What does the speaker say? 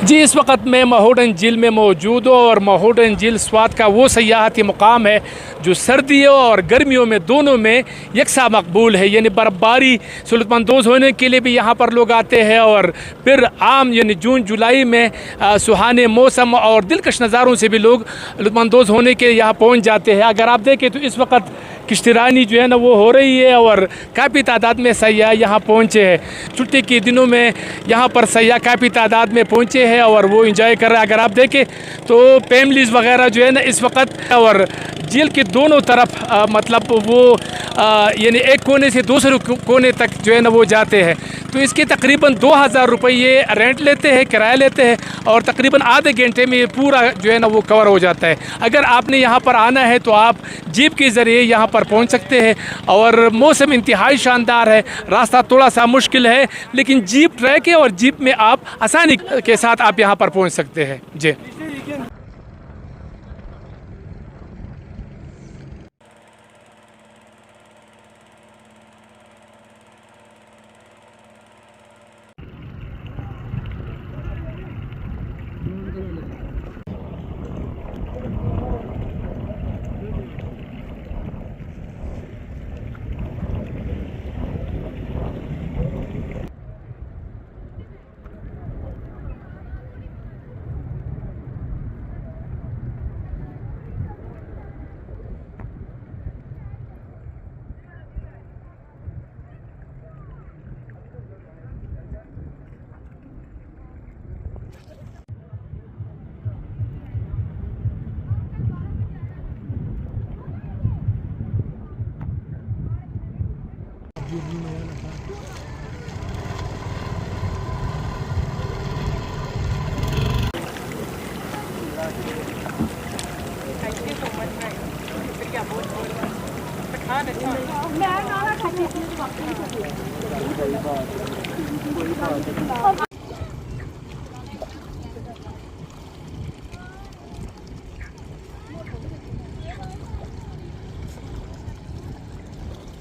जी, इस वक्त मैं महोडन झील में मौजूद हूँ और महोडन झील स्वात का वो सयाहती मुकाम है जो सर्दियों और गर्मियों में दोनों में यकसा मकबूल है। यानी बर्फ़बारी से लुत्फ़अंदोज़ होने के लिए भी यहाँ पर लोग आते हैं और फिर आम यानी जून जुलाई में सुहाने मौसम और दिलकश नज़ारों से भी लोग लुत्फ़अंदोज़ होने के यहाँ पहुँच जाते हैं। अगर आप देखें तो इस वक्त किश्तरानी जो है ना वो हो रही है और काफ़ी तादाद में सयाह यहाँ पहुँचे हैं। छुट्टी के दिनों में यहाँ पर सयाह काफ़ी तादाद में पहुँचे हैं और वो इंजॉय कर रहे हैं। अगर आप देखें तो फैमिलीज़ वगैरह जो है ना इस वक्त और झील के दोनों तरफ मतलब वो यानी एक कोने से दूसरे कोने तक जो है ना वो जाते हैं। तो इसके तकरीबन 2000 रुपये ये रेंट लेते हैं, किराया लेते हैं और तकरीबन आधे घंटे में ये पूरा जो है ना वो कवर हो जाता है। अगर आपने यहाँ पर आना है तो आप जीप के ज़रिए यहाँ पर पहुँच सकते हैं और मौसम इंतहाई शानदार है। रास्ता थोड़ा सा मुश्किल है लेकिन जीप ट्रैक है और जीप में आप आसानी के साथ आप यहाँ पर पहुँच सकते हैं। जी मैं